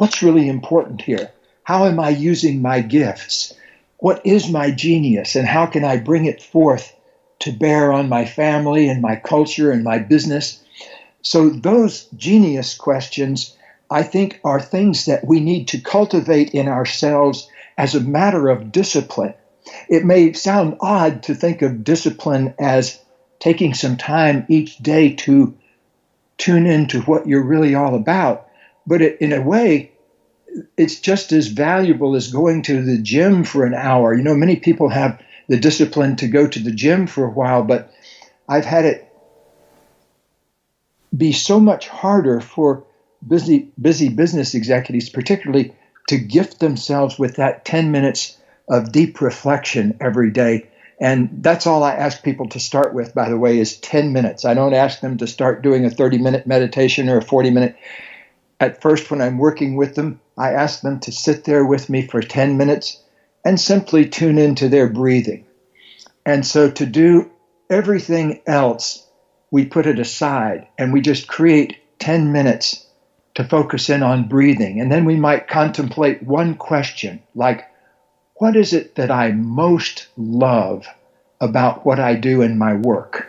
what's really important here? How am I using my gifts? What is my genius, and how can I bring it forth to bear on my family and my culture and my business? So those genius questions, I think, are things that we need to cultivate in ourselves as a matter of discipline. It may sound odd to think of discipline as taking some time each day to tune into what you're really all about, but in a way, it's just as valuable as going to the gym for an hour. You know, many people have the discipline to go to the gym for a while, but I've had it be so much harder for busy business executives, particularly, to gift themselves with that 10 minutes of deep reflection every day. And that's all I ask people to start with, by the way, is 10 minutes. I don't ask them to start doing a 30-minute meditation or a 40-minute. At first, when I'm working with them, I ask them to sit there with me for 10 minutes and simply tune into their breathing. And so to do everything else, we put it aside and we just create 10 minutes to focus in on breathing. And then we might contemplate one question, like, what is it that I most love about what I do in my work?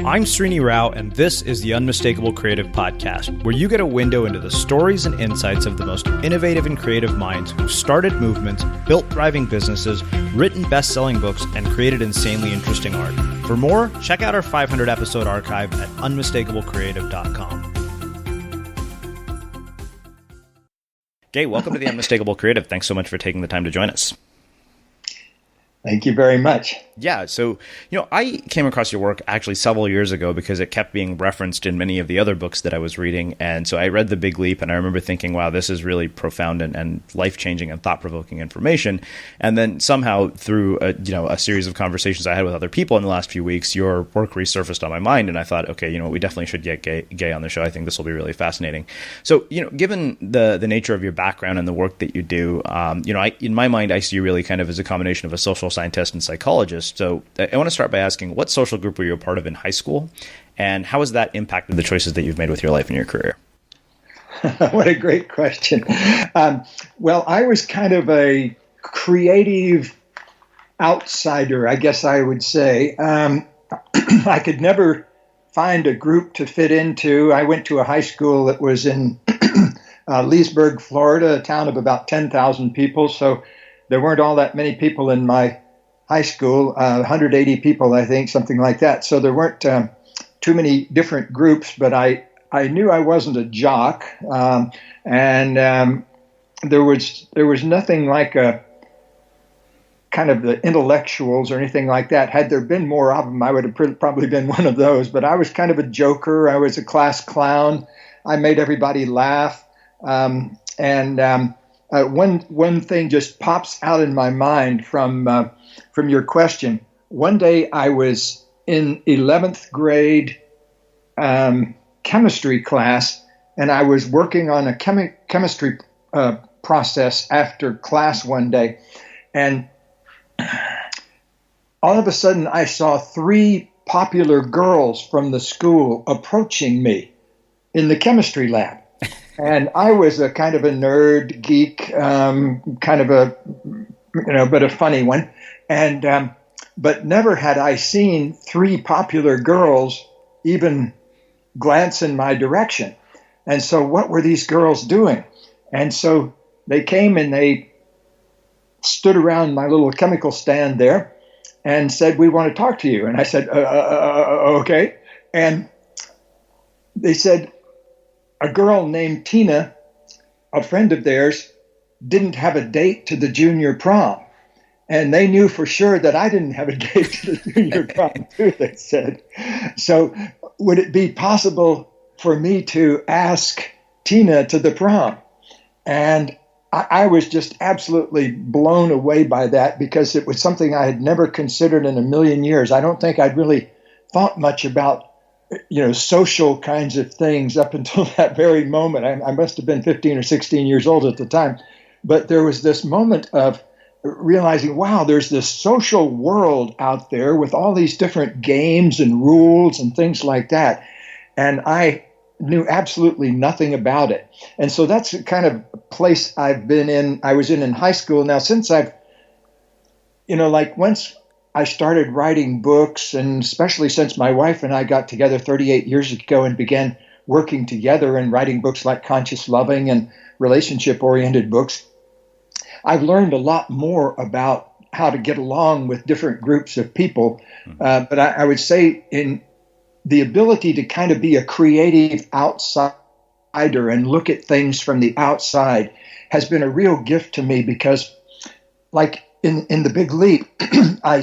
I'm Srini Rao, and this is the Unmistakable Creative Podcast, where you get a window into the stories and insights of the most innovative and creative minds who've started movements, built thriving businesses, written best-selling books, and created insanely interesting art. For more, check out our 500-episode archive at unmistakablecreative.com. Gay, welcome to the Unmistakable Creative. Thanks so much for taking the time to join us. Thank you very much. Yeah. So, I came across your work actually several years ago because it kept being referenced in many of the other books that I was reading. And so I read The Big Leap, and I remember thinking, wow, this is really profound and life-changing and thought-provoking information. And then somehow through a series of conversations I had with other people in the last few weeks, your work resurfaced on my mind. And I thought, okay, we definitely should get Gay on the show. I think this will be really fascinating. So, given the nature of your background and the work that you do, in my mind, I see you really kind of as a combination of a social scientist and psychologist. So I want to start by asking, what social group were you a part of in high school, and how has that impacted the choices that you've made with your life and your career? What a great question. Well, I was kind of a creative outsider, I guess I would say. I could never find a group to fit into. I went to a high school that was in Leesburg, Florida, a town of about 10,000 people. So there weren't all that many people in my high school, 180 people, I think, something like that. So there weren't too many different groups, but I knew I wasn't a jock, and there was nothing like a kind of the intellectuals or anything like that. Had there been more of them, I would have probably been one of those. But I was kind of a joker. I was a class clown. I made everybody laugh, one thing just pops out in my mind from your question. One day I was in 11th grade chemistry class, and I was working on a chemistry process after class one day, and all of a sudden I saw 3 popular girls from the school approaching me in the chemistry lab. And I was a kind of a nerd, geek, kind of a, but a funny one. And, but never had I seen 3 popular girls even glance in my direction. And so what were these girls doing? And so they came and they stood around my little chemical stand there and said, "We want to talk to you." And I said, okay. And they said, a girl named Tina, a friend of theirs, didn't have a date to the junior prom. And they knew for sure that I didn't have a date to the junior prom, too, they said. So would it be possible for me to ask Tina to the prom? And I was just absolutely blown away by that, because it was something I had never considered in a million years. I don't think I'd really thought much about social kinds of things up until that very moment. I must have been 15 or 16 years old at the time. But there was this moment of realizing, wow, there's this social world out there with all these different games and rules and things like that. and I knew absolutely nothing about it. And so that's the kind of place I've been in. I was in high school. Now, since I've, like once I started writing books, and especially since my wife and I got together 38 years ago and began working together and writing books like Conscious Loving and relationship-oriented books, I've learned a lot more about how to get along with different groups of people. But I would say in the ability to kind of be a creative outsider and look at things from the outside has been a real gift to me, because like in The Big Leap, I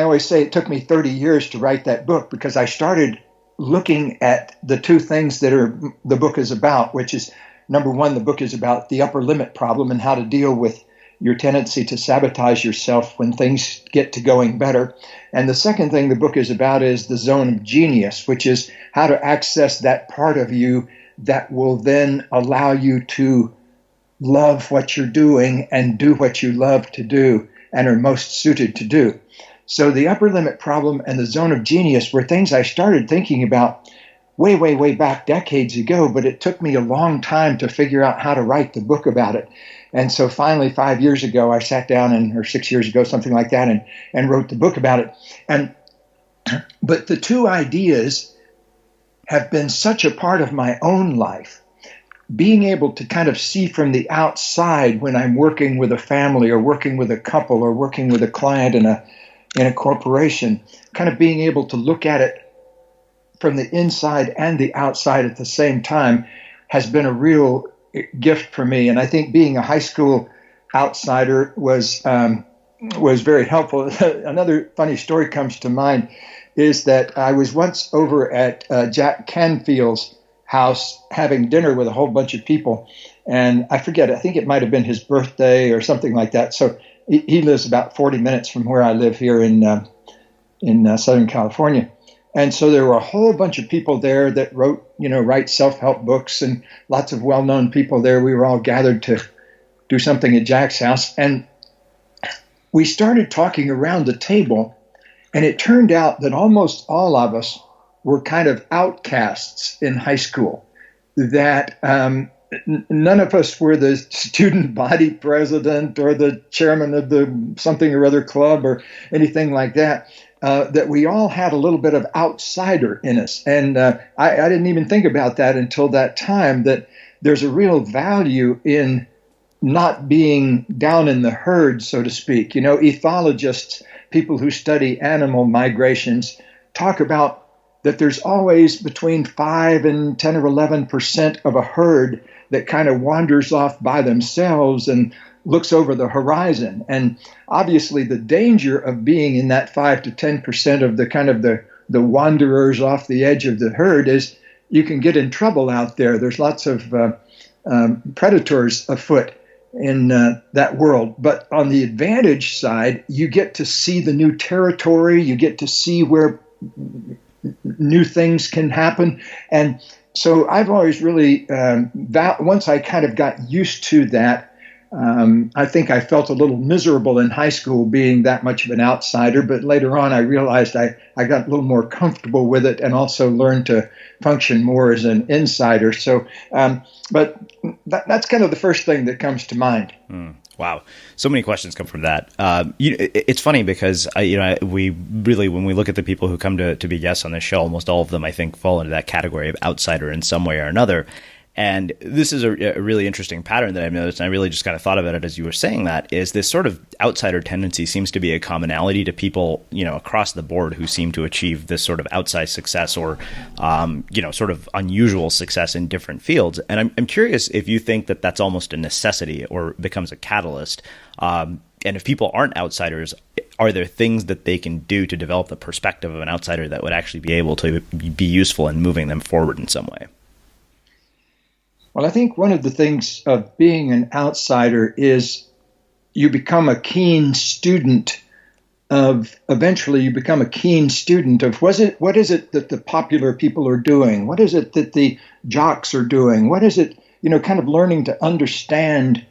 always say it took me 30 years to write that book, because I started looking at the two things that the book is about, which is, number one, the book is about the upper limit problem and how to deal with your tendency to sabotage yourself when things get to going better. And the second thing the book is about is the zone of genius, which is how to access that part of you that will then allow you to love what you're doing and do what you love to do and are most suited to do. So the upper limit problem and the zone of genius were things I started thinking about way, way, way back decades ago, but it took me a long time to figure out how to write the book about it. And so finally, 5 years ago, I sat down, or 6 years ago, something like that, and wrote the book about it. But the two ideas have been such a part of my own life. Being able to kind of see from the outside when I'm working with a family or working with a couple or working with a client in a corporation, kind of being able to look at it from the inside and the outside at the same time has been a real gift for me. And I think being a high school outsider was very helpful. Another funny story comes to mind is that I was once over at Jack Canfield's house having dinner with a whole bunch of people. And I forget, I think it might have been his birthday or something like that. So he lives about 40 minutes from where I live here in Southern California. And so there were a whole bunch of people there that write self-help books, and lots of well-known people there. We were all gathered to do something at Jack's house. And we started talking around the table, and it turned out that almost all of us were kind of outcasts in high school, that none of us were the student body president or the chairman of the something or other club or anything like that. That we all had a little bit of outsider in us. And I didn't even think about that until that time, that there's a real value in not being down in the herd, so to speak. Ethologists, people who study animal migrations, talk about that there's always between 5 and 10 or 11% of a herd that kind of wanders off by themselves and looks over the horizon. And obviously the danger of being in that 5 to 10% of the kind of the wanderers off the edge of the herd is you can get in trouble out there. There's lots of predators afoot in that world. But on the advantage side, you get to see the new territory. You get to see where new things can happen. And so I've always really, once I kind of got used to that, I think I felt a little miserable in high school being that much of an outsider, but later on I realized I got a little more comfortable with it and also learned to function more as an insider. So, but that's kind of the first thing that comes to mind. Wow. So many questions come from that. It's funny because, we really, when we look at the people who come to be guests on this show, almost all of them, I think, fall into that category of outsider in some way or another. And this is a really interesting pattern that I've noticed, and I really just kind of thought about it as you were saying that, is this sort of outsider tendency seems to be a commonality to people, across the board who seem to achieve this sort of outsized success or, sort of unusual success in different fields. And I'm curious if you think that that's almost a necessity or becomes a catalyst. And if people aren't outsiders, are there things that they can do to develop the perspective of an outsider that would actually be able to be useful in moving them forward in some way? Well, I think one of the things of being an outsider is you become a keen student of, eventually you become a keen student of what is it that the popular people are doing? What is it that the jocks are doing? What is it, kind of learning to understand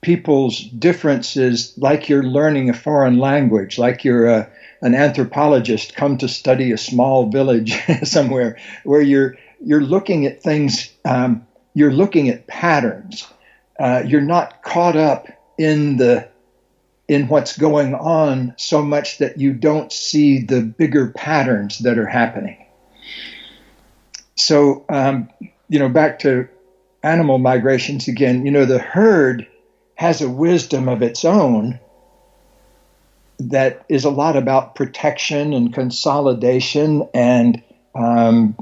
people's differences like you're learning a foreign language, like you're an anthropologist come to study a small village somewhere, where you're looking at things, you're looking at patterns. You're not caught up in what's going on so much that you don't see the bigger patterns that are happening. So, back to animal migrations again, the herd has a wisdom of its own that is a lot about protection and consolidation and kind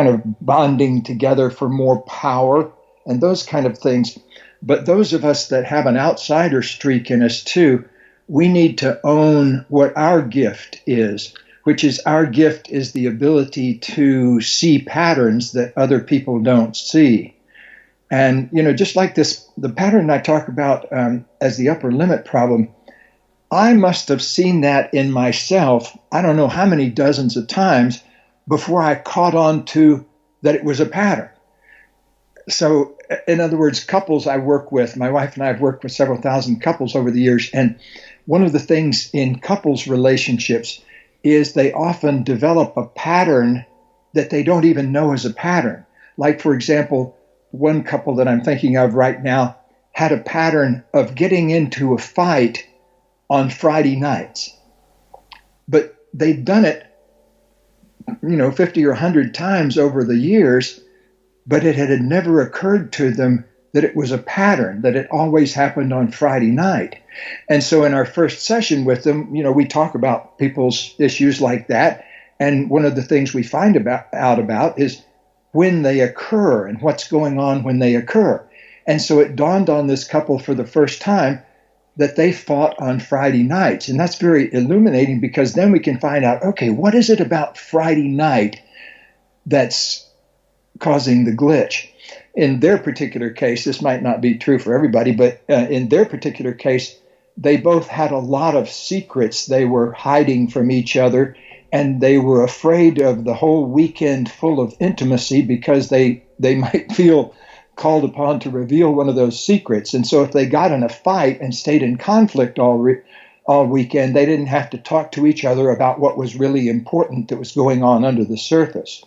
of bonding together for more power and those kind of things. But those of us that have an outsider streak in us too, we need to own what our gift is, which is our gift is the ability to see patterns that other people don't see. And, just like this, the pattern I talk about as the upper limit problem, I must have seen that in myself, I don't know how many dozens of times before I caught on to that it was a pattern. So, in other words, couples I work with, my wife and I have worked with several thousand couples over the years, and one of the things in couples relationships is they often develop a pattern that they don't even know is a pattern. Like, for example, one couple that I'm thinking of right now had a pattern of getting into a fight on Friday nights. But they'd done it, 50 or 100 times over the years, but it had never occurred to them that it was a pattern, that it always happened on Friday night. And so in our first session with them, we talk about people's issues like that. And one of the things we find out about is when they occur and what's going on when they occur. And so it dawned on this couple for the first time that they fought on Friday nights. And that's very illuminating, because then we can find out, okay, what is it about Friday night that's causing the glitch? In their particular case, this might not be true for everybody, but in their particular case, they both had a lot of secrets they were hiding from each other, and they were afraid of the whole weekend full of intimacy because they might feel called upon to reveal one of those secrets. And so if they got in a fight and stayed in conflict all weekend, they didn't have to talk to each other about what was really important that was going on under the surface.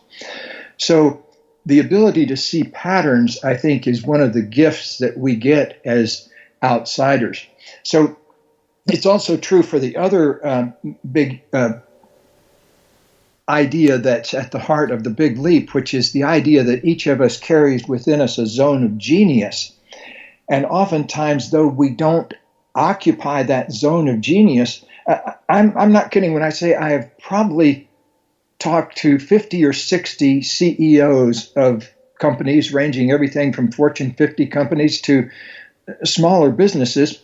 So the ability to see patterns, I think, is one of the gifts that we get as outsiders. So it's also true for the other big idea that's at the heart of the Big Leap, which is the idea that each of us carries within us a zone of genius. And oftentimes, though we don't occupy that zone of genius, I'm not kidding when I say I have probably talked to 50 or 60 CEOs of companies, ranging everything from Fortune 50 companies to smaller businesses.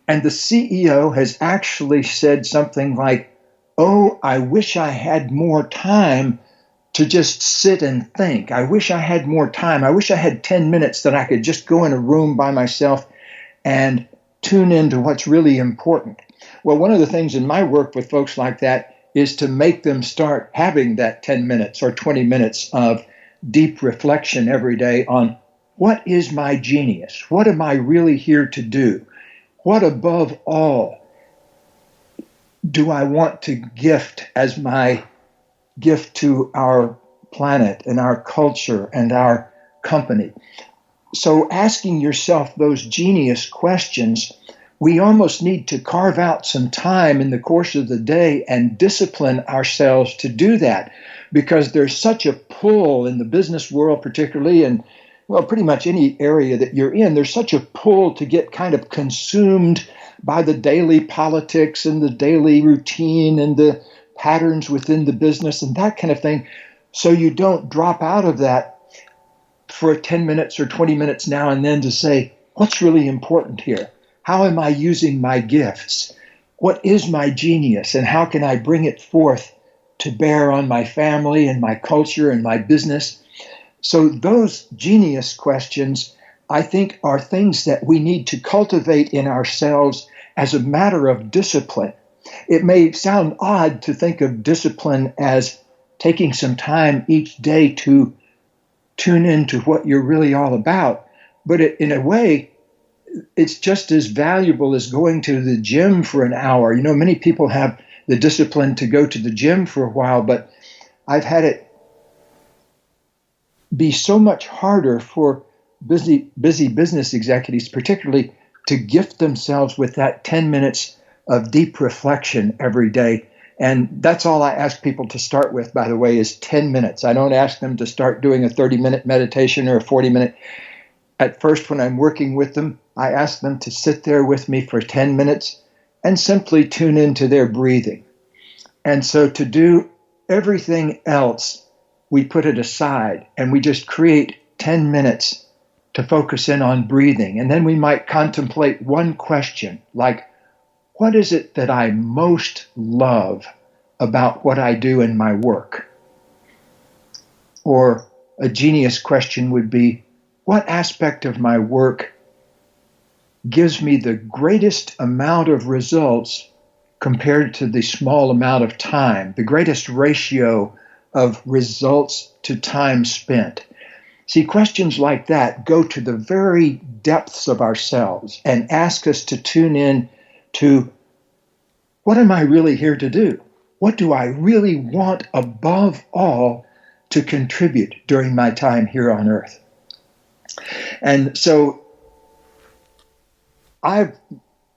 And the CEO has actually said something like, "Oh, I wish I had more time to just sit and think. I wish I had more time. I wish I had 10 minutes that I could just go in a room by myself and tune into what's really important." Well, one of the things in my work with folks like that is to make them start having that 10 minutes or 20 minutes of deep reflection every day on what is my genius? What am I really here to do? What above all do I want to gift as my gift to our planet and our culture and our company? So asking yourself those genius questions, we almost need to carve out some time in the course of the day and discipline ourselves to do that, because there's such a pull in the business world, particularly, and well, pretty much any area that you're in, there's such a pull to get kind of consumed by the daily politics and the daily routine and the patterns within the business and that kind of thing. So you don't drop out of that for 10 minutes or 20 minutes now and then to say, what's really important here? How am I using my gifts? What is my genius, and how can I bring it forth to bear on my family and my culture and my business? So those genius questions, I think, are things that we need to cultivate in ourselves as a matter of discipline. It may sound odd to think of discipline as taking some time each day to tune into what you're really all about, But in a way, it's just as valuable as going to the gym for an hour. You know, many people have the discipline to go to the gym for a while, but I've had it be so much harder for busy business executives, particularly, to gift themselves with that 10 minutes of deep reflection every day. And that's all I ask people to start with, by the way, is 10 minutes. I don't ask them to start doing a 30-minute meditation or a 40-minute. At first, when I'm working with them, I ask them to sit there with me for 10 minutes and simply tune into their breathing. And so to do everything else, we put it aside and we just create 10 minutes to focus in on breathing. And then we might contemplate one question, like, what is it that I most love about what I do in my work? Or a genius question would be, what aspect of my work gives me the greatest amount of results compared to the small amount of time, the greatest ratio of results to time spent? See, questions like that go to the very depths of ourselves and ask us to tune in to, what am I really here to do? What do I really want above all to contribute during my time here on earth? And so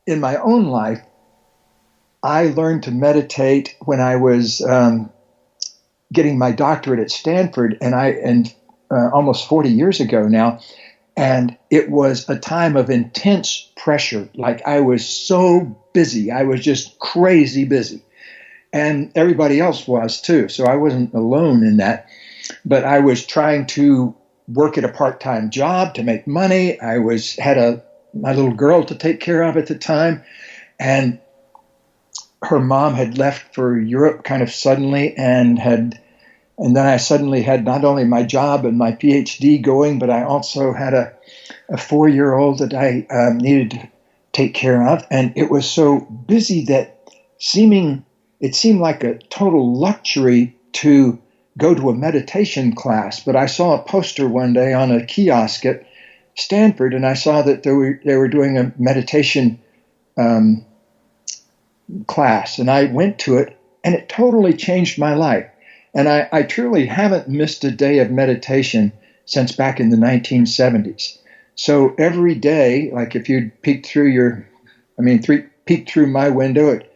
in my own life, I learned to meditate when I was getting my doctorate at Stanford, and almost 40 years ago now. And it was a time of intense pressure. Like, I was so busy. I was just crazy busy. And everybody else was too. So I wasn't alone in that. But I was trying to work at a part-time job to make money. I had my little girl to take care of at the time. And her mom had left for Europe kind of suddenly, and then I suddenly had not only my job and my PhD going, but I also had a 4-year-old that I needed to take care of. And it was so busy that it seemed like a total luxury to go to a meditation class. But I saw a poster one day on a kiosk at Stanford, and I saw that they were doing a meditation class. And I went to it, and it totally changed my life. And I truly haven't missed a day of meditation since back in the 1970s. So every day, like if you'd peeked through my window at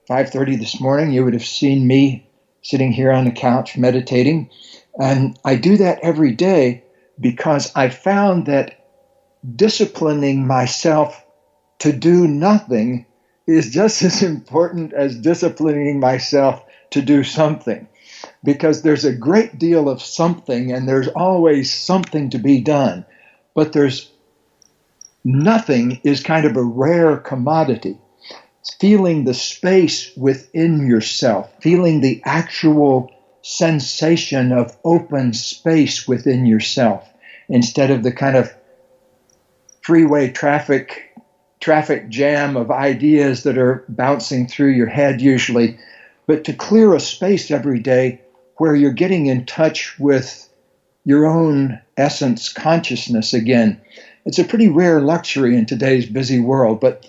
5:30 this morning, you would have seen me sitting here on the couch meditating. And I do that every day because I found that disciplining myself to do nothing is just as important as disciplining myself to do something. Because there's a great deal of something, and there's always something to be done. But there's nothing is kind of a rare commodity. It's feeling the space within yourself, feeling the actual sensation of open space within yourself, instead of the kind of freeway traffic jam of ideas that are bouncing through your head usually. But to clear a space every day where you're getting in touch with your own essence consciousness again. It's a pretty rare luxury in today's busy world, but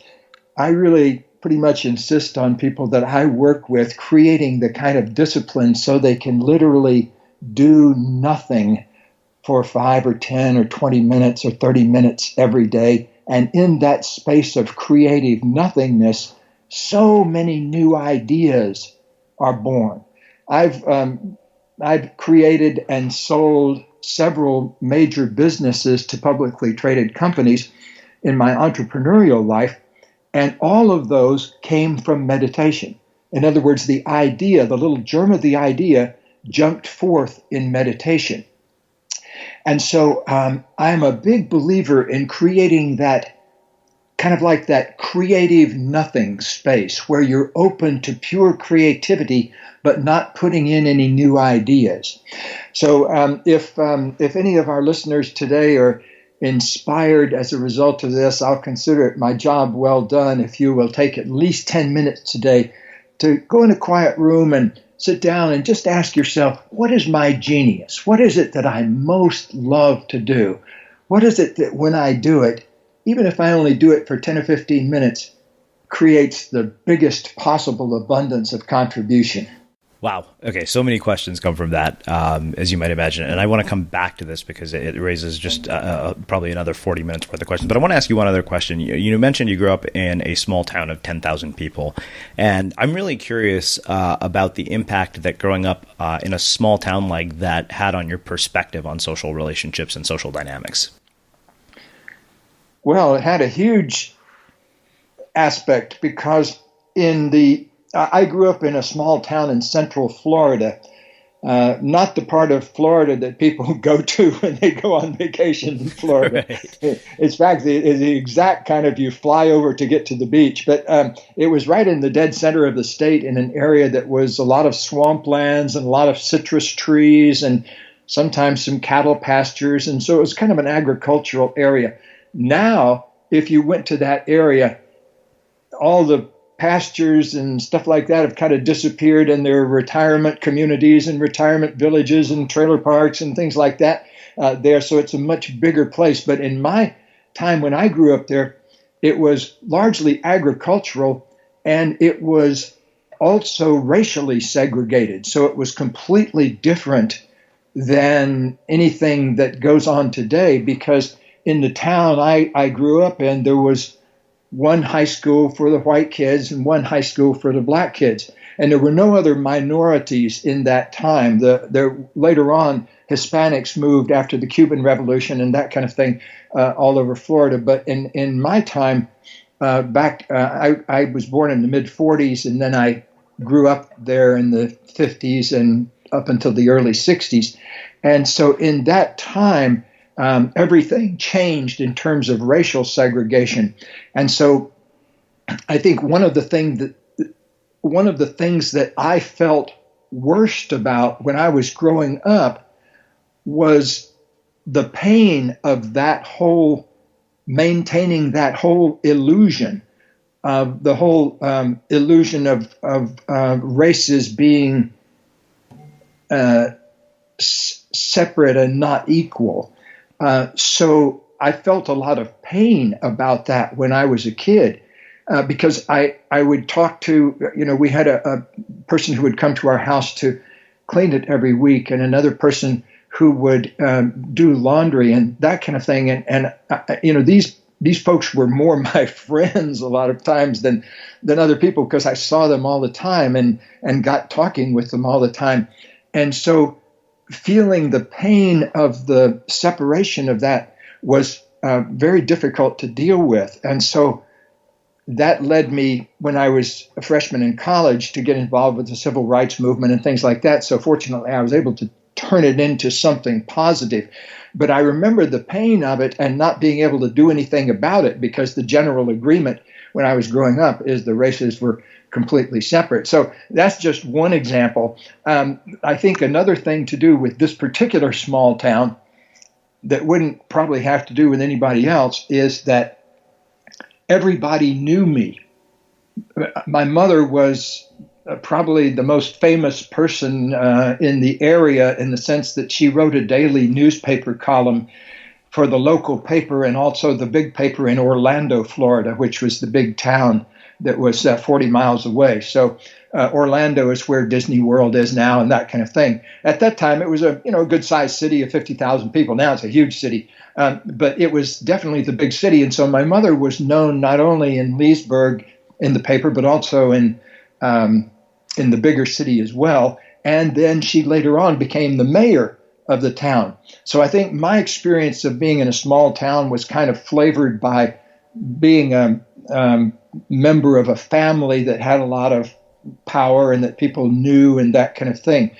I really pretty much insist on people that I work with creating the kind of discipline so they can literally do nothing for 5 or 10 or 20 minutes or 30 minutes every day. And in that space of creative nothingness, so many new ideas are born. I've created and sold several major businesses to publicly traded companies in my entrepreneurial life, and all of those came from meditation. In other words, the little germ of the idea jumped forth in meditation. And so I'm a big believer in creating that kind of like that creative nothing space where you're open to pure creativity, but not putting in any new ideas. So if any of our listeners today are inspired as a result of this, I'll consider it my job well done if you will take at least 10 minutes today to go in a quiet room and sit down and just ask yourself, what is my genius? What is it that I most love to do? what is it that when I do it, even if I only do it for 10 or 15 minutes, creates the biggest possible abundance of contribution? Wow. Okay. So many questions come from that, as you might imagine. And I want to come back to this because it raises just probably another 40 minutes worth of questions. But I want to ask you one other question. You mentioned you grew up in a small town of 10,000 people. And I'm really curious about the impact that growing up in a small town like that had on your perspective on social relationships and social dynamics. Well, it had a huge aspect because I grew up in a small town in central Florida, not the part of Florida that people go to when they go on vacation in Florida. Right. It's fact, the exact kind of you fly over to get to the beach. But it was right in the dead center of the state in an area that was a lot of swamplands and a lot of citrus trees and sometimes some cattle pastures. And so it was kind of an agricultural area. Now, if you went to that area, all the pastures and stuff like that have kind of disappeared, and there are retirement communities and retirement villages and trailer parks and things like that there. So it's a much bigger place. But in my time when I grew up there, it was largely agricultural, and it was also racially segregated. So it was completely different than anything that goes on today, because in the town I grew up in, there was one high school for the white kids and one high school for the black kids. And there were no other minorities in that time. Later on, Hispanics moved after the Cuban Revolution and that kind of thing all over Florida. But in my time, I was born in the mid-40s, and then I grew up there in the 50s and up until the early 60s. And so in that time, everything changed in terms of racial segregation. And so I think one of the things that I felt worst about when I was growing up was the pain of maintaining that whole illusion of the whole illusion of races being separate and not equal. So I felt a lot of pain about that when I was a kid, because I would talk to, we had a person who would come to our house to clean it every week, and another person who would do laundry and that kind of thing. And these folks were more my friends a lot of times than other people, because I saw them all the time and got talking with them all the time. And so feeling the pain of the separation of that was very difficult to deal with. And so that led me, when I was a freshman in college, to get involved with the civil rights movement and things like that. So fortunately, I was able to turn it into something positive. But I remember the pain of it and not being able to do anything about it, because the general agreement when I was growing up is the races were completely separate. So that's just one example. I think another thing to do with this particular small town that wouldn't probably have to do with anybody else is that everybody knew me. My mother was probably the most famous person in the area, in the sense that she wrote a daily newspaper column for the local paper and also the big paper in Orlando, Florida, which was the big town that was 40 miles away. So Orlando is where Disney World is now and that kind of thing. At that time, it was a good-sized city of 50,000 people. Now it's a huge city, but it was definitely the big city. And so my mother was known not only in Leesburg in the paper, but also in the bigger city as well. And then she later on became the mayor of the town. So I think my experience of being in a small town was kind of flavored by being a member of a family that had a lot of power and that people knew and that kind of thing.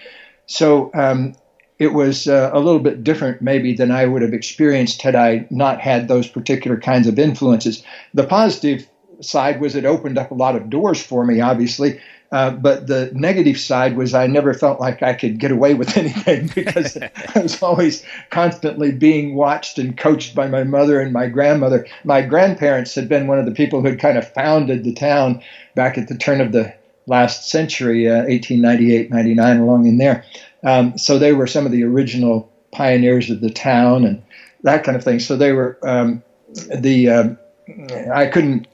So it was a little bit different maybe than I would have experienced had I not had those particular kinds of influences. The positive side was it opened up a lot of doors for me, obviously. But the negative side was I never felt like I could get away with anything, because I was always constantly being watched and coached by my mother and my grandmother. My grandparents had been one of the people who had kind of founded the town back at the turn of the last century, 1898, 99, along in there. So they were some of the original pioneers of the town, and that kind of thing. So they were I couldn't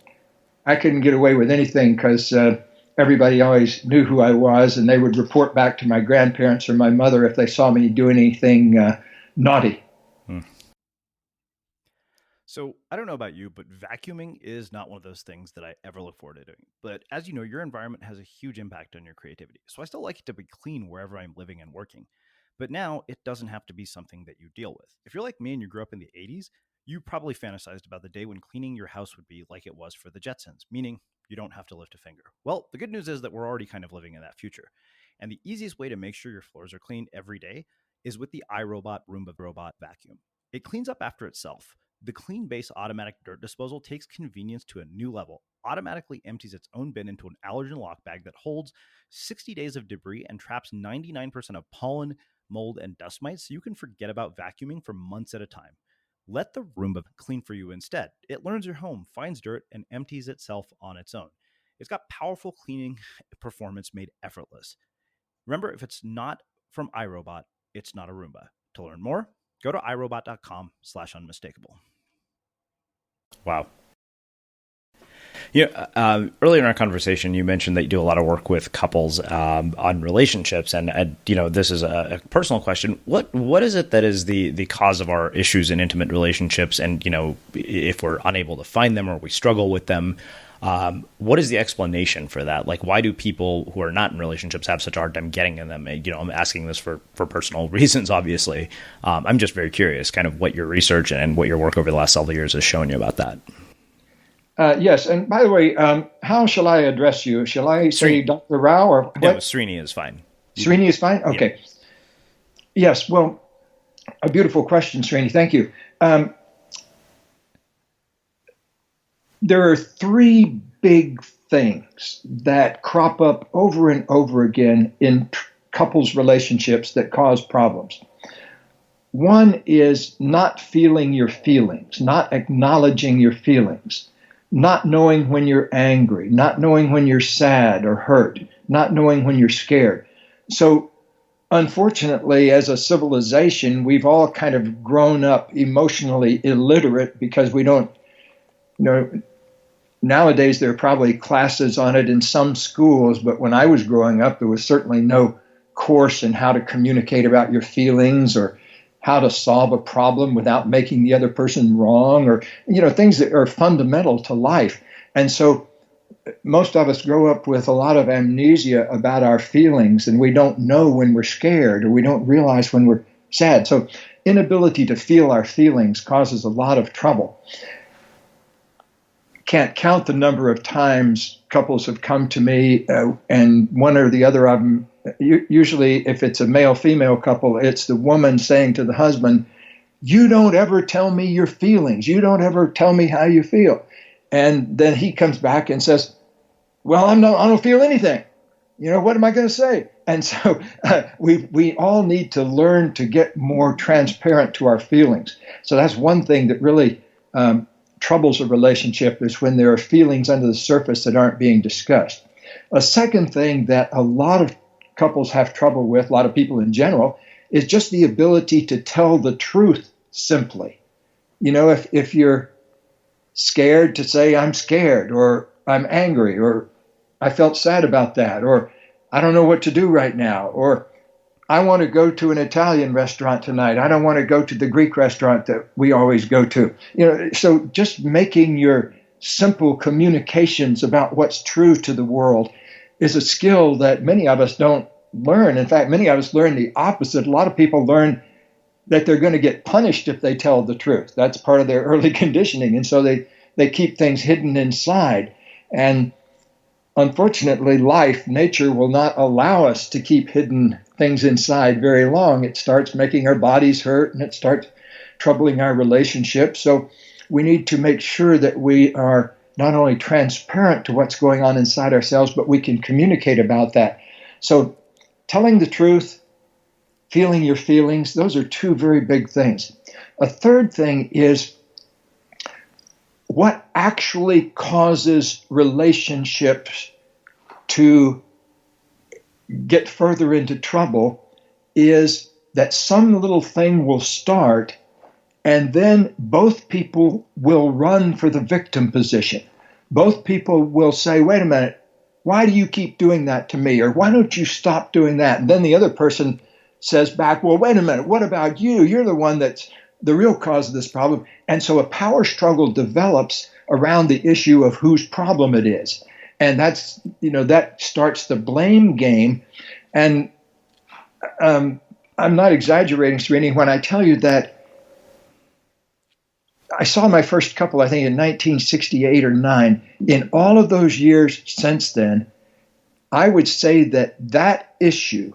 get away with anything because everybody always knew who I was, and they would report back to my grandparents or my mother if they saw me doing anything naughty. So I don't know about you, but vacuuming is not one of those things that I ever look forward to doing. But as you know, your environment has a huge impact on your creativity. So I still like it to be clean wherever I'm living and working. But now it doesn't have to be something that you deal with. If you're like me and you grew up in the 80s, you probably fantasized about the day when cleaning your house would be like it was for the Jetsons, meaning you don't have to lift a finger. Well, the good news is that we're already kind of living in that future. And the easiest way to make sure your floors are clean every day is with the iRobot Roomba Robot Vacuum. It cleans up after itself. The Clean Base automatic dirt disposal takes convenience to a new level, automatically empties its own bin into an allergen lock bag that holds 60 days of debris and traps 99% of pollen, mold, and dust mites, so you can forget about vacuuming for months at a time. Let the Roomba clean for you instead. It learns your home, finds dirt, and empties itself on its own. It's got powerful cleaning performance made effortless. Remember, if it's not from iRobot, it's not a Roomba. To learn more, go to irobot.com/unmistakable. Wow. Earlier in our conversation, you mentioned that you do a lot of work with couples on relationships, and this is a personal question. What is it that is the cause of our issues in intimate relationships? And if we're unable to find them or we struggle with them, what is the explanation for that? Like, why do people who are not in relationships have such a hard time getting in them? I'm asking this for personal reasons, obviously. I'm just very curious, kind of what your research and what your work over the last several years has shown you about that. Yes, and by the way, how shall I address you? Shall I say Dr. Rao or what? No, Srini is fine. Srini is fine? Okay. Yeah. Yes, well, a beautiful question, Srini. Thank you. There are three big things that crop up over and over again in couples' relationships that cause problems. One is not feeling your feelings, not acknowledging your feelings, not knowing when you're angry, not knowing when you're sad or hurt, not knowing when you're scared. So, unfortunately, as a civilization, we've all kind of grown up emotionally illiterate because we don't, nowadays there are probably classes on it in some schools, but when I was growing up, there was certainly no course in how to communicate about your feelings or how to solve a problem without making the other person wrong, or things that are fundamental to life. And so most of us grow up with a lot of amnesia about our feelings, and we don't know when we're scared, or we don't realize when we're sad. So inability to feel our feelings causes a lot of trouble. Can't count the number of times couples have come to me, and one or the other of them, usually if it's a male-female couple, it's the woman saying to the husband, "You don't ever tell me your feelings. You don't ever tell me how you feel." And then he comes back and says, "Well, I don't feel anything. What am I going to say?" And so we all need to learn to get more transparent to our feelings. So that's one thing that really troubles a relationship, is when there are feelings under the surface that aren't being discussed. A second thing that a lot of couples have trouble with, a lot of people in general, is just the ability to tell the truth simply. If you're scared, to say, "I'm scared," or "I'm angry," or "I felt sad about that," or "I don't know what to do right now," or "I want to go to an Italian restaurant tonight. I don't want to go to the Greek restaurant that we always go to." So just making your simple communications about what's true to the world is a skill that many of us don't learn. In fact, many of us learn the opposite. A lot of people learn that they're going to get punished if they tell the truth. That's part of their early conditioning. And so they keep things hidden inside. And unfortunately, nature will not allow us to keep hidden things inside very long. It starts making our bodies hurt, and it starts troubling our relationships. So we need to make sure that we are not only transparent to what's going on inside ourselves, but we can communicate about that. So telling the truth, feeling your feelings, those are two very big things. A third thing is what actually causes relationships to get further into trouble is that some little thing will start, And then both people will run for the victim position. Both people will say, wait a minute, why do you keep doing that to me? Or why don't you stop doing that? And then the other person says back, well, wait a minute, what about you? You're the one that's the real cause of this problem. And so a power struggle develops around the issue of whose problem it is. And that's, that starts the blame game. And I'm not exaggerating, Srini, when I tell you that I saw my first couple, I think, in 1968 or 9. In all of those years since then, I would say that issue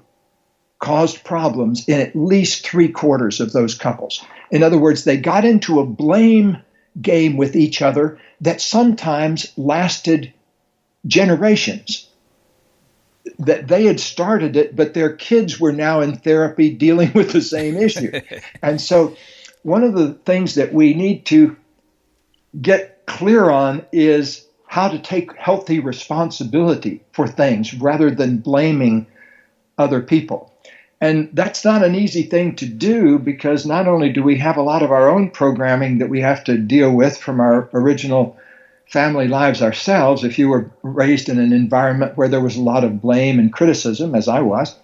caused problems in at least 3/4 of those couples. In other words, they got into a blame game with each other that sometimes lasted generations. That they had started it, but their kids were now in therapy dealing with the same issue. And so one of the things that we need to get clear on is how to take healthy responsibility for things rather than blaming other people. And that's not an easy thing to do, because not only do we have a lot of our own programming that we have to deal with from our original family lives ourselves, if you were raised in an environment where there was a lot of blame and criticism, as I was,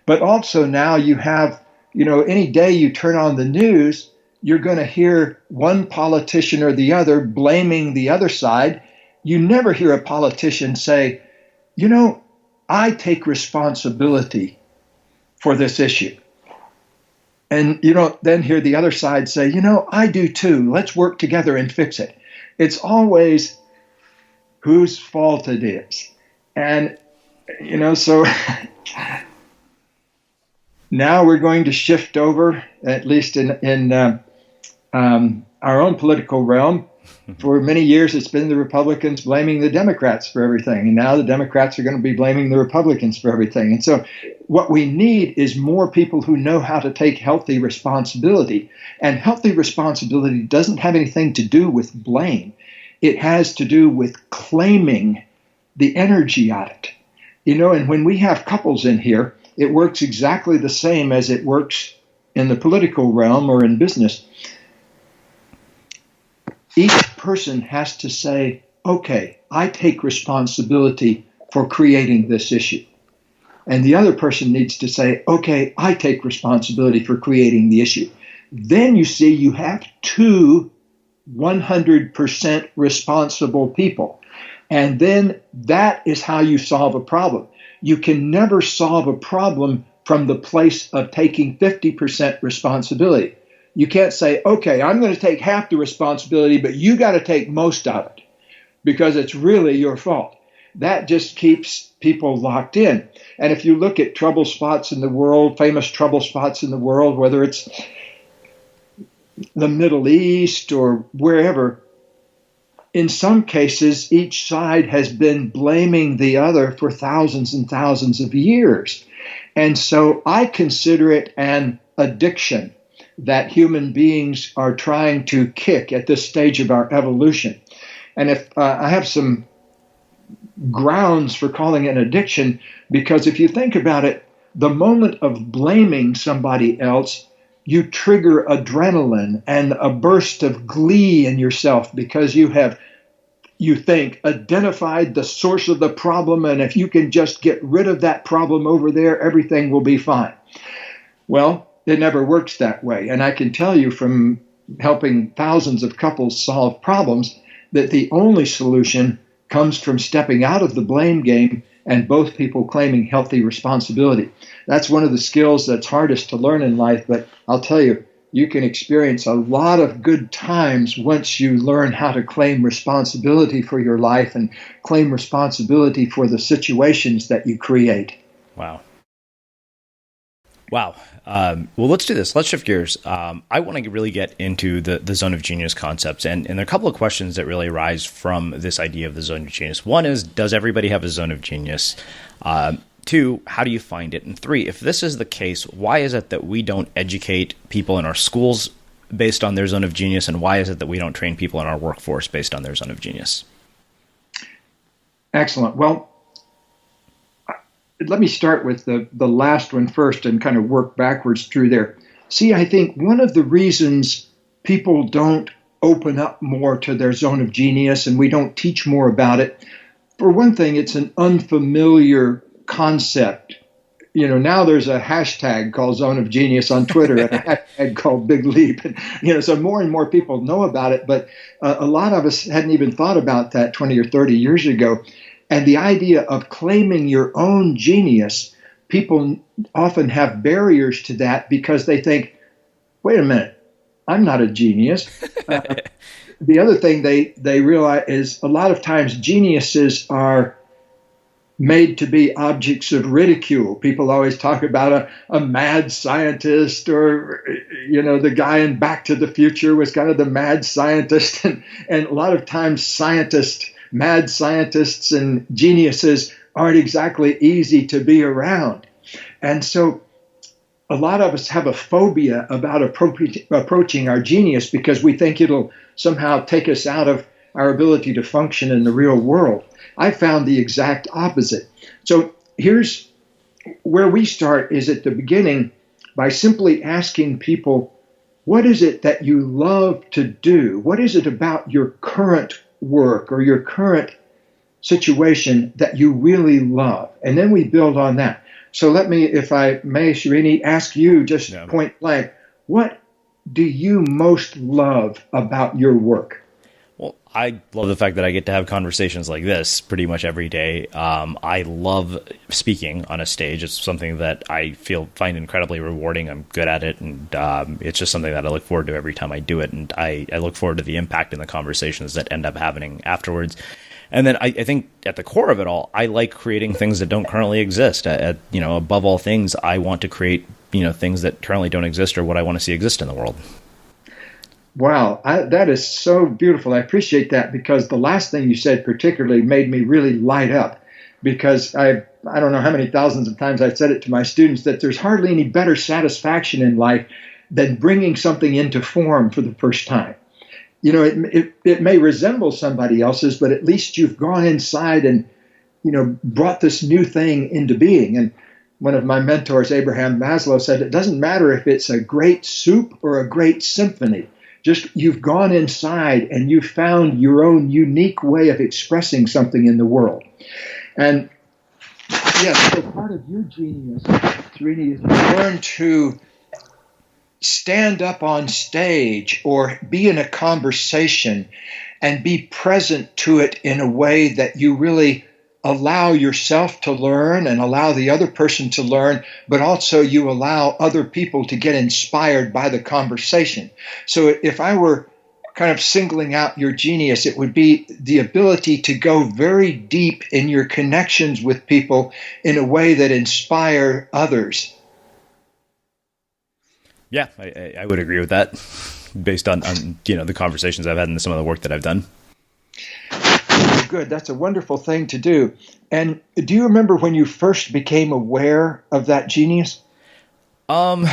but also now you have, any day you turn on the news, you're going to hear one politician or the other blaming the other side. You never hear a politician say, I take responsibility for this issue. And you don't then hear the other side say, I do too. Let's work together and fix it. It's always whose fault it is. And, so now we're going to shift over, at least in our own political realm. For many years, it's been the Republicans blaming the Democrats for everything. And now the Democrats are going to be blaming the Republicans for everything. And so what we need is more people who know how to take healthy responsibility. And healthy responsibility doesn't have anything to do with blame. It has to do with claiming the energy of it. And when we have couples in here, it works exactly the same as it works in the political realm or in business. Each person has to say, okay, I take responsibility for creating this issue. And the other person needs to say, okay, I take responsibility for creating the issue. Then you see you have two 100% responsible people. And then that is how you solve a problem. You can never solve a problem from the place of taking 50% responsibility. You can't say, okay, I'm going to take half the responsibility, but you got to take most of it because it's really your fault. That just keeps people locked in. And if you look at trouble spots in the world, famous trouble spots in the world, whether it's the Middle East or wherever, in some cases, each side has been blaming the other for thousands and thousands of years. And so I consider it an addiction that human beings are trying to kick at this stage of our evolution. And if I have some grounds for calling it an addiction, because if you think about it, the moment of blaming somebody else, you trigger adrenaline and a burst of glee in yourself because you think, identified the source of the problem, and if you can just get rid of that problem over there, everything will be fine. Well, it never works that way. And I can tell you from helping thousands of couples solve problems that the only solution comes from stepping out of the blame game and both people claiming healthy responsibility. That's one of the skills that's hardest to learn in life, but I'll tell you, you can experience a lot of good times once you learn how to claim responsibility for your life and claim responsibility for the situations that you create. Wow. Well, let's do this. Let's shift gears. I want to really get into the zone of genius concepts. And there are a couple of questions that really arise from this idea of the zone of genius. One is, does everybody have a zone of genius? Two, how do you find it? And three, if this is the case, why is it that we don't educate people in our schools based on their zone of genius? And why is it that we don't train people in our workforce based on their zone of genius? Excellent. Well, let me start with the last one first and kind of work backwards through there. See, I think one of the reasons people don't open up more to their zone of genius and we don't teach more about it. For one thing, it's an unfamiliar concept. Now there's a hashtag called Zone of Genius on Twitter and a hashtag called Big Leap. And, so more and more people know about it, but a lot of us hadn't even thought about that 20 or 30 years ago. And the idea of claiming your own genius, people often have barriers to that because they think, wait a minute, I'm not a genius. The other thing they realize is a lot of times geniuses are made to be objects of ridicule. People always talk about a mad scientist, or, the guy in Back to the Future was kind of the mad scientist. And a lot of times mad scientists and geniuses aren't exactly easy to be around. And so a lot of us have a phobia about approaching our genius because we think it'll somehow take us out of our ability to function in the real world. I found the exact opposite. So here's where we start, is at the beginning by simply asking people, what is it that you love to do? What is it about your current work or your current situation that you really love? And then we build on that. So let me, if I may, Srini, ask you just point blank, what do you most love about your work? Well, I love the fact that I get to have conversations like this pretty much every day. I love speaking on a stage. It's something that I find incredibly rewarding. I'm good at it, and it's just something that I look forward to every time I do it. And I look forward to the impact in the conversations that end up happening afterwards. And then I think at the core of it all, I like creating things that don't currently exist. Above all things, I want to create things that currently don't exist or what I want to see exist in the world. Wow, that is so beautiful. I appreciate that, because the last thing you said particularly made me really light up, because I don't know how many thousands of times I've said it to my students that there's hardly any better satisfaction in life than bringing something into form for the first time. It may resemble somebody else's, but at least you've gone inside and, brought this new thing into being. And one of my mentors, Abraham Maslow, said, it doesn't matter if it's a great soup or a great symphony. Just you've gone inside and you've found your own unique way of expressing something in the world. And yes, so part of your genius, Srini, is you learn to stand up on stage or be in a conversation and be present to it in a way that you really allow yourself to learn and allow the other person to learn, but also you allow other people to get inspired by the conversation. So if I were kind of singling out your genius, it would be the ability to go very deep in your connections with people in a way that inspire others. Yeah, I would agree with that, based on the conversations I've had and some of the work that I've done. Good. That's a wonderful thing to do. And do you remember when you first became aware of that genius? I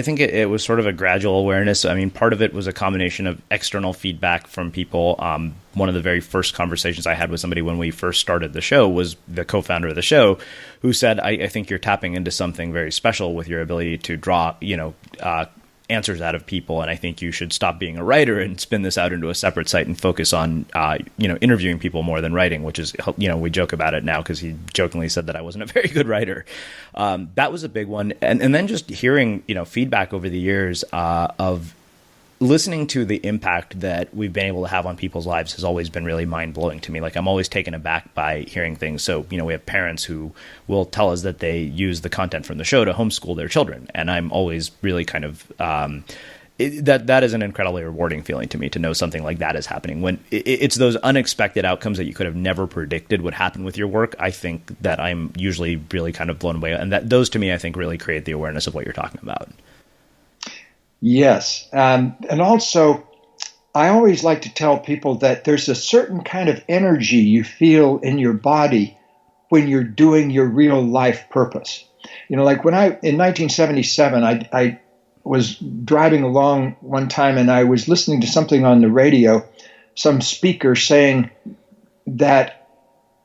think it was sort of a gradual awareness. I mean, part of it was a combination of external feedback from people. One of the very first conversations I had with somebody when we first started the show was the co-founder of the show, who said, I think you're tapping into something very special with your ability to draw, answers out of people, and I think you should stop being a writer and spin this out into a separate site and focus on interviewing people more than writing, which is, we joke about it now because he jokingly said that I wasn't a very good writer. That was a big one. And then just hearing feedback over the years of listening to the impact that we've been able to have on people's lives has always been really mind-blowing to me. Like, I'm always taken aback by hearing things. So, we have parents who will tell us that they use the content from the show to homeschool their children. And I'm always really kind of that is an incredibly rewarding feeling to me, to know something like that is happening. When it's those unexpected outcomes that you could have never predicted would happen with your work, I think that I'm usually really kind of blown away. And that those, to me, I think really create the awareness of what you're talking about. Yes. And also, I always like to tell people that there's a certain kind of energy you feel in your body when you're doing your real life purpose. Like in 1977, I was driving along one time and I was listening to something on the radio, some speaker saying that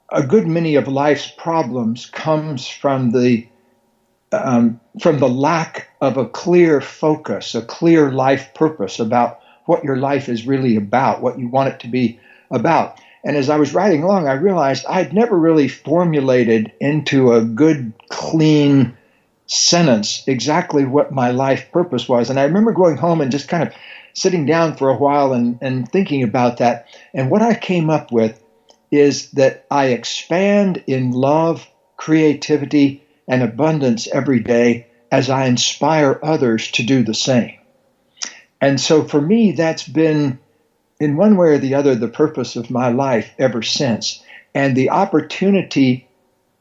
a good many of life's problems comes from the from the lack of a clear focus, a clear life purpose about what your life is really about, what you want it to be about. And as I was writing along, I realized I'd never really formulated into a good, clean sentence exactly what my life purpose was. And I remember going home and just kind of sitting down for a while and thinking about that. And what I came up with is that I expand in love, creativity, and abundance every day as I inspire others to do the same. And so for me, that's been, in one way or the other, the purpose of my life ever since. And the opportunity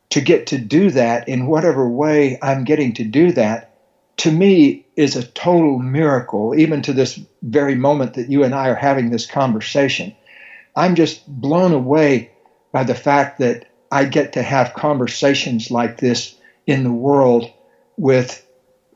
to get to do that in whatever way I'm getting to do that, to me, is a total miracle, even to this very moment that you and I are having this conversation. I'm just blown away by the fact that I get to have conversations like this in the world with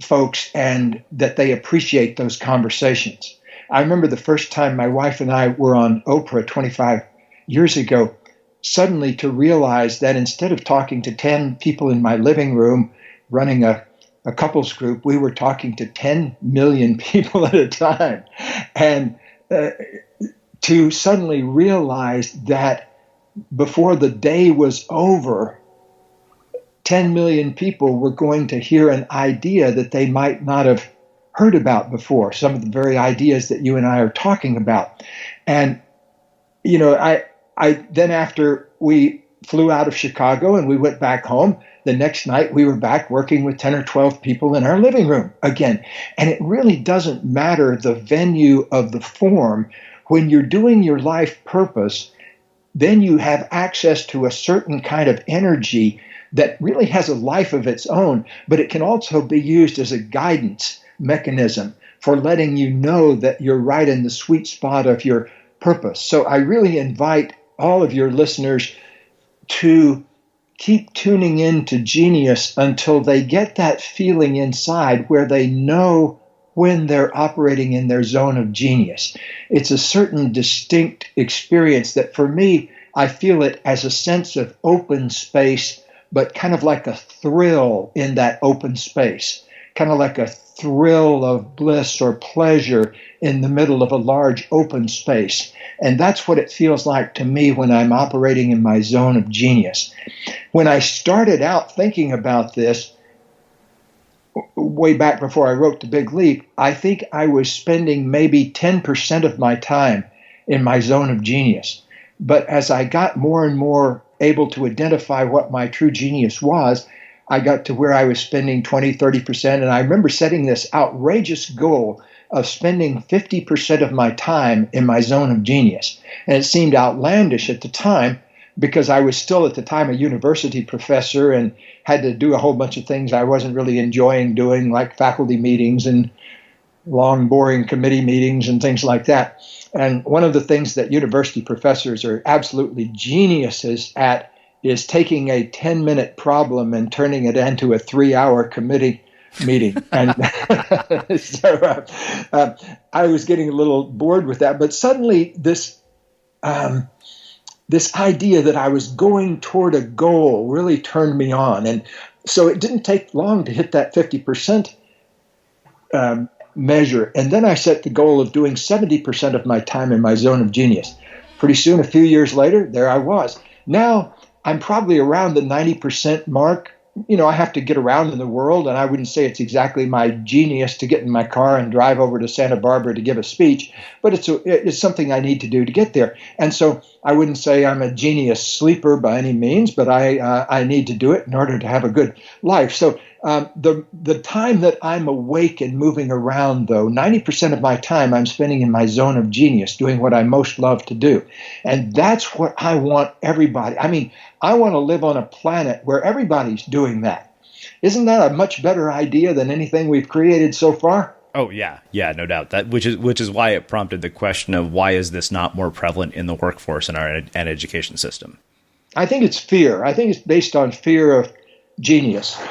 folks and that they appreciate those conversations. I remember the first time my wife and I were on Oprah 25 years ago, suddenly to realize that instead of talking to 10 people in my living room running a couples group, we were talking to 10 million people at a time. And to suddenly realize that before the day was over, 10 million people were going to hear an idea that they might not have heard about before, some of the very ideas that you and I are talking about. And, you know, I then after we flew out of Chicago and we went back home, the next night we were back working with 10 or 12 people in our living room again. And it really doesn't matter the venue of the form. When you're doing your life purpose, then you have access to a certain kind of energy that really has a life of its own, but it can also be used as a guidance mechanism for letting you know that you're right in the sweet spot of your purpose. So I really invite all of your listeners to keep tuning in to Genius until they get that feeling inside where they know when they're operating in their zone of genius. It's a certain distinct experience that for me, I feel it as a sense of open space, but kind of like a thrill in that open space, kind of like a thrill of bliss or pleasure in the middle of a large open space. And that's what it feels like to me when I'm operating in my zone of genius. When I started out thinking about this, way back before I wrote The Big Leap, I think I was spending maybe 10% of my time in my zone of genius. But as I got more and more able to identify what my true genius was, I got to where I was spending 20, 30%. And I remember setting this outrageous goal of spending 50% of my time in my zone of genius. And it seemed outlandish at the time because I was still at the time a university professor and had to do a whole bunch of things I wasn't really enjoying doing, like faculty meetings and long, boring committee meetings and things like that. And one of the things that university professors are absolutely geniuses at is taking a 10-minute problem and turning it into a 3-hour committee meeting. And so I was getting a little bored with that. But suddenly this idea that I was going toward a goal really turned me on. And so it didn't take long to hit that 50% measure. And then I set the goal of doing 70% of my time in my zone of genius. Pretty soon, a few years later, there I was. Now I'm probably around the 90% mark. You know, I have to get around in the world, and I wouldn't say it's exactly my genius to get in my car and drive over to Santa Barbara to give a speech, but it's something I need to do to get there. And so I wouldn't say I'm a genius sleeper by any means, but I need to do it in order to have a good life. So the time that I'm awake and moving around, though, 90% of my time I'm spending in my zone of genius, doing what I most love to do. And that's what I want everybody. I mean, I want to live on a planet where everybody's doing that. Isn't that a much better idea than anything we've created so far? Oh, yeah, no doubt. That which is why it prompted the question of why is this not more prevalent in the workforce and our education system? I think it's fear. I think it's based on fear of genius.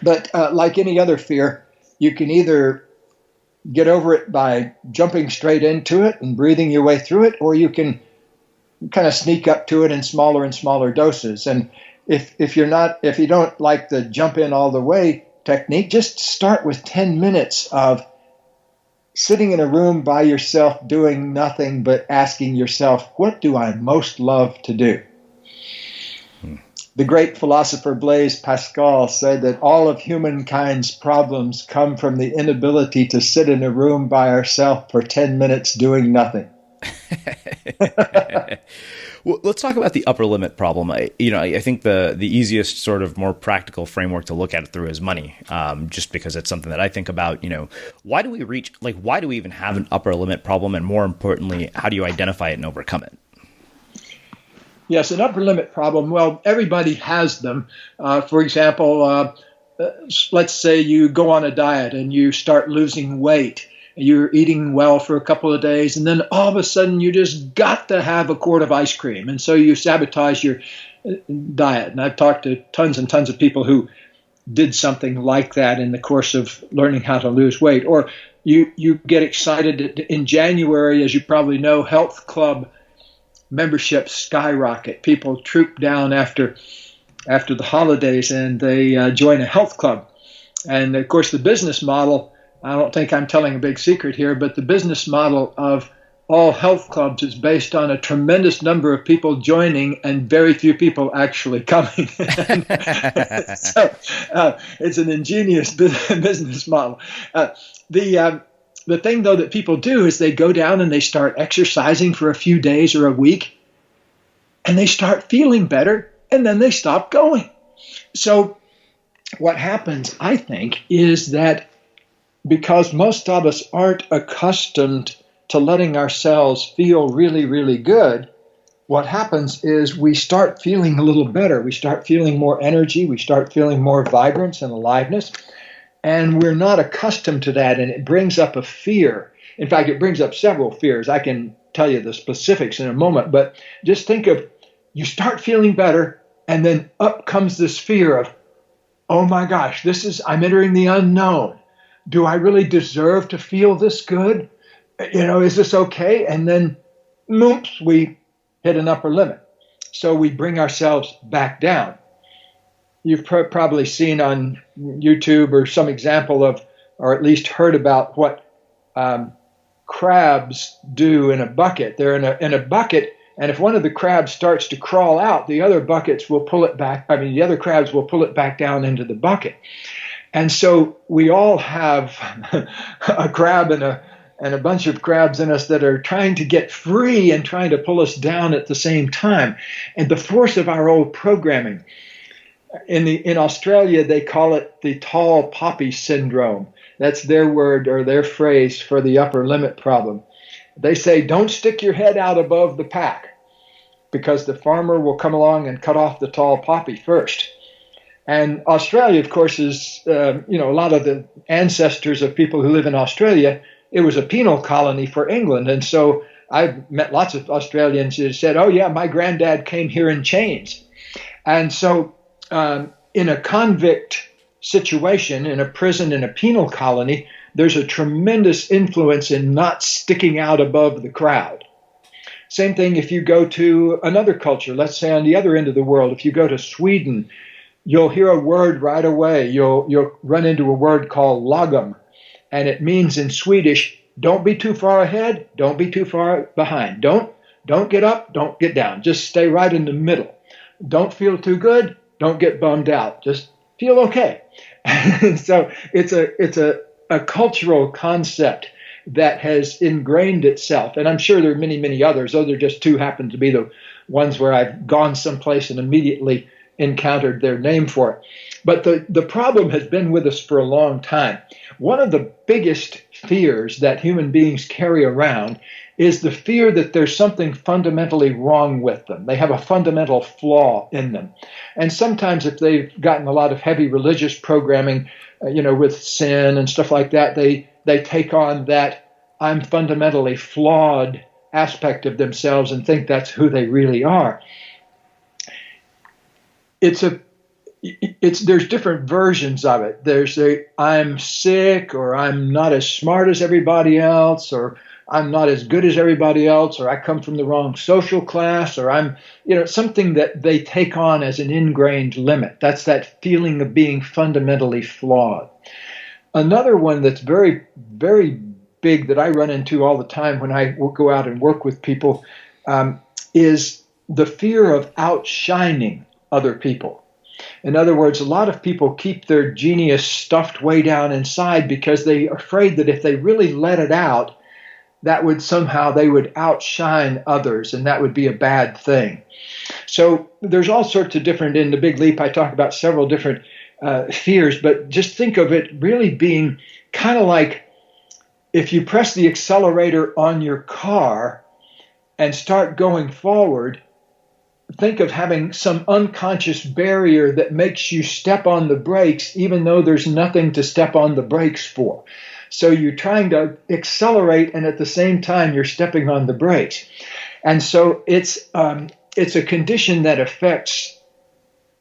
But like any other fear, you can either get over it by jumping straight into it and breathing your way through it, or you can kind of sneak up to it in smaller and smaller doses. And if you don't like the jump in all the way technique, just start with 10 minutes of sitting in a room by yourself doing nothing but asking yourself, what do I most love to do? The great philosopher Blaise Pascal said that all of humankind's problems come from the inability to sit in a room by ourselves for 10 minutes doing nothing. Well, let's talk about the upper limit problem. I think the easiest sort of more practical framework to look at it through is money, just because it's something that I think about. Why do we even have an upper limit problem? And more importantly, how do you identify it and overcome it? Yes, an upper limit problem. Well, everybody has them. For example, let's say you go on a diet and you start losing weight. You're eating well for a couple of days, and then all of a sudden you just got to have a quart of ice cream. And so you sabotage your diet. And I've talked to tons and tons of people who did something like that in the course of learning how to lose weight. Or you get excited in January, as you probably know, health club memberships skyrocket. People troop down after the holidays and they join a health club. And of course, the business model, I don't think I'm telling a big secret here, but the business model of all health clubs is based on a tremendous number of people joining and very few people actually coming. So it's an ingenious business model. The thing, though, that people do is they go down and they start exercising for a few days or a week, and they start feeling better, and then they stop going. So what happens, I think, is that because most of us aren't accustomed to letting ourselves feel really, really good, what happens is we start feeling a little better. We start feeling more energy. We start feeling more vibrance and aliveness. And we're not accustomed to that, and it brings up a fear. In fact, it brings up several fears. I can tell you the specifics in a moment, but just think of, you start feeling better, and then up comes this fear of, oh my gosh, I'm entering the unknown. Do I really deserve to feel this good? Is this okay? And then, oops, we hit an upper limit. So we bring ourselves back down. You've probably seen on YouTube or some example of, or at least heard about what crabs do in a bucket. They're in a bucket, and if one of the crabs starts to crawl out, the other buckets will pull it back. The other crabs will pull it back down into the bucket. And so we all have a crab and a bunch of crabs in us that are trying to get free and trying to pull us down at the same time. And the force of our old programming. In Australia, they call it the tall poppy syndrome. That's their word or their phrase for the upper limit problem. They say, don't stick your head out above the pack, because the farmer will come along and cut off the tall poppy first. And Australia, of course, is, a lot of the ancestors of people who live in Australia, it was a penal colony for England. And so I've met lots of Australians who said, oh, yeah, my granddad came here in chains. And so in a convict situation, in a prison, in a penal colony, there's a tremendous influence in not sticking out above the crowd. Same thing if you go to another culture, let's say on the other end of the world, if you go to Sweden, you'll hear a word right away. You'll run into a word called lagom, and it means in Swedish, don't be too far ahead, don't be too far behind. Don't get up, don't get down. Just stay right in the middle. Don't feel too good, don't get bummed out. Just feel okay. So it's a cultural concept that has ingrained itself, and I'm sure there are many, many others. Those are just two happen to be the ones where I've gone someplace and immediately encountered their name for it. But the problem has been with us for a long time. One of the biggest fears that human beings carry around is the fear that there's something fundamentally wrong with them. They have a fundamental flaw in them. And sometimes if they've gotten a lot of heavy religious programming, with sin and stuff like that, they take on that I'm fundamentally flawed aspect of themselves and think that's who they really are. There's different versions of it. There's I'm sick, or I'm not as smart as everybody else, or I'm not as good as everybody else, or I come from the wrong social class, or I'm, something that they take on as an ingrained limit. That's that feeling of being fundamentally flawed. Another one that's very, very big that I run into all the time when I go out and work with people is the fear of outshining other people. In other words, a lot of people keep their genius stuffed way down inside because they're afraid that if they really let it out, that would somehow, they would outshine others, and that would be a bad thing. So there's all sorts of different, in the Big Leap, I talk about several different fears, but just think of it really being kind of like if you press the accelerator on your car and start going forward, think of having some unconscious barrier that makes you step on the brakes even though there's nothing to step on the brakes for. So you're trying to accelerate, and at the same time you're stepping on the brakes. And so it's a condition that affects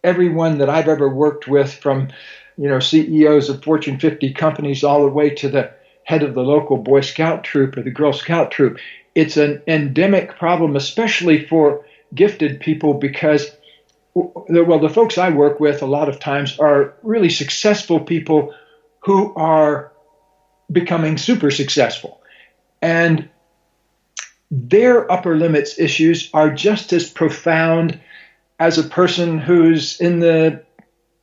everyone that I've ever worked with, from CEOs of Fortune 50 companies all the way to the head of the local Boy Scout troop or the Girl Scout troop. It's an endemic problem, especially for gifted people, because the folks I work with a lot of times are really successful people who are becoming super successful. And their upper limits issues are just as profound as a person who's in the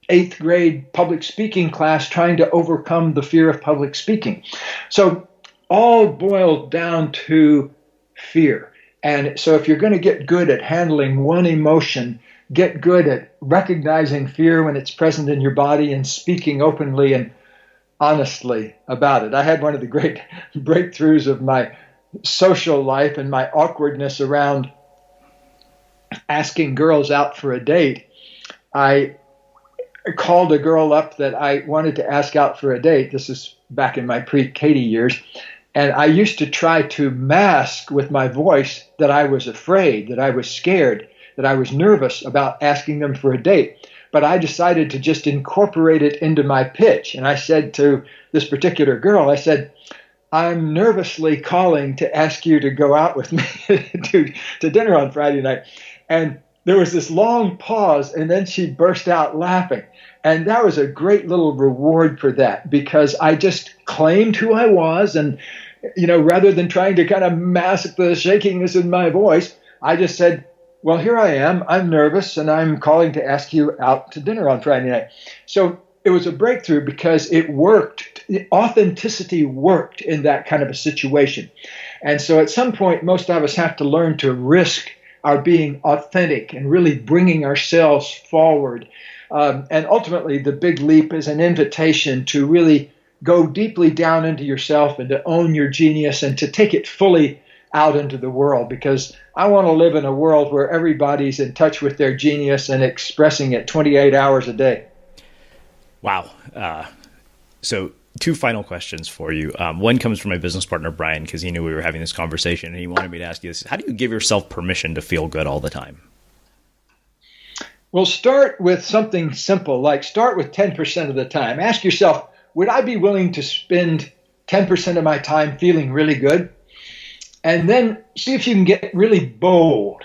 8th grade public speaking class trying to overcome the fear of public speaking. So all boiled down to fear. And so if you're going to get good at handling one emotion, get good at recognizing fear when it's present in your body and speaking openly and honestly about it. I had one of the great breakthroughs of my social life and my awkwardness around asking girls out for a date. I called a girl up that I wanted to ask out for a date. This is back in my pre-Katie years. And I used to try to mask with my voice that I was afraid, that I was scared, that I was nervous about asking them for a date. But I decided to just incorporate it into my pitch. And I said to this particular girl, I said, I'm nervously calling to ask you to go out with me to dinner on Friday night. And there was this long pause, and then she burst out laughing. And that was a great little reward for that, because I just claimed who I was. And, rather than trying to kind of mask the shakiness in my voice, I just said, well, here I am. I'm nervous, and I'm calling to ask you out to dinner on Friday night. So it was a breakthrough because it worked. Authenticity worked in that kind of a situation. And so at some point, most of us have to learn to risk our being authentic and really bringing ourselves forward. And ultimately, the Big Leap is an invitation to really go deeply down into yourself and to own your genius and to take it fully out into the world, because I want to live in a world where everybody's in touch with their genius and expressing it 28 hours a day. Wow. So 2 final questions for you. One comes from my business partner, Brian, because he knew we were having this conversation, and he wanted me to ask you this. How do you give yourself permission to feel good all the time? Well, start with something simple, like start with 10% of the time. Ask yourself, would I be willing to spend 10% of my time feeling really good? And then see if you can get really bold.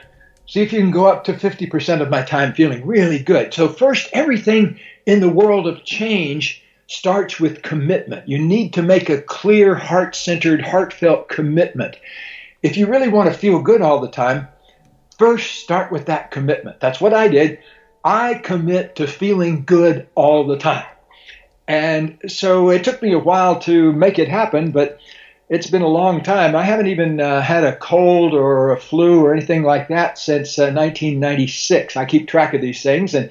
See if you can go up to 50% of my time feeling really good. So first, everything in the world of change starts with commitment. You need to make a clear, heart-centered, heartfelt commitment. If you really want to feel good all the time, first start with that commitment. That's what I did. I commit to feeling good all the time. And so it took me a while to make it happen, but it's been a long time. I haven't even had a cold or a flu or anything like that since 1996. I keep track of these things. And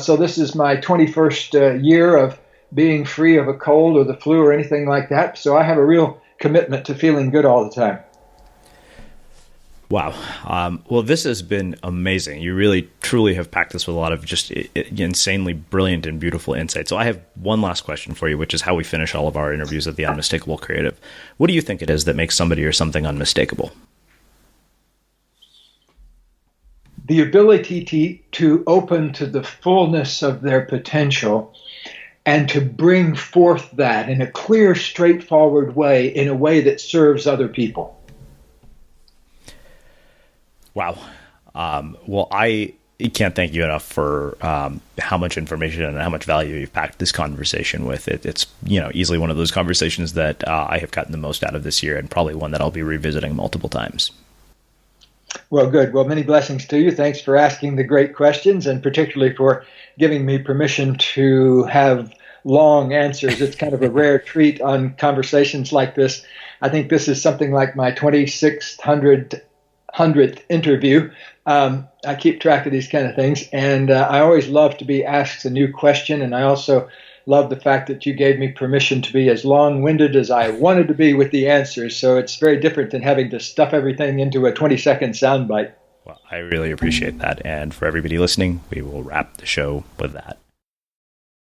so this is my 21st year of being free of a cold or the flu or anything like that. So I have a real commitment to feeling good all the time. Wow. Well, this has been amazing. You really, truly have packed this with a lot of just insanely brilliant and beautiful insight. So I have one last question for you, which is how we finish all of our interviews at the Unmistakable Creative. What do you think it is that makes somebody or something unmistakable? The ability to open to the fullness of their potential and to bring forth that in a clear, straightforward way, in a way that serves other people. Wow. Well, I can't thank you enough for how much information and how much value you've packed this conversation with. It's easily one of those conversations that I have gotten the most out of this year, and probably one that I'll be revisiting multiple times. Well, good. Well, many blessings to you. Thanks for asking the great questions, and particularly for giving me permission to have long answers. It's kind of a rare treat on conversations like this. I think this is something like my 2600th interview. I keep track of these kind of things, and I always love to be asked a new question, and I also love the fact that you gave me permission to be as long-winded as I wanted to be with the answers. So it's very different than having to stuff everything into a 20-second soundbite. Well, I really appreciate that. And for everybody listening, we will wrap the show with that.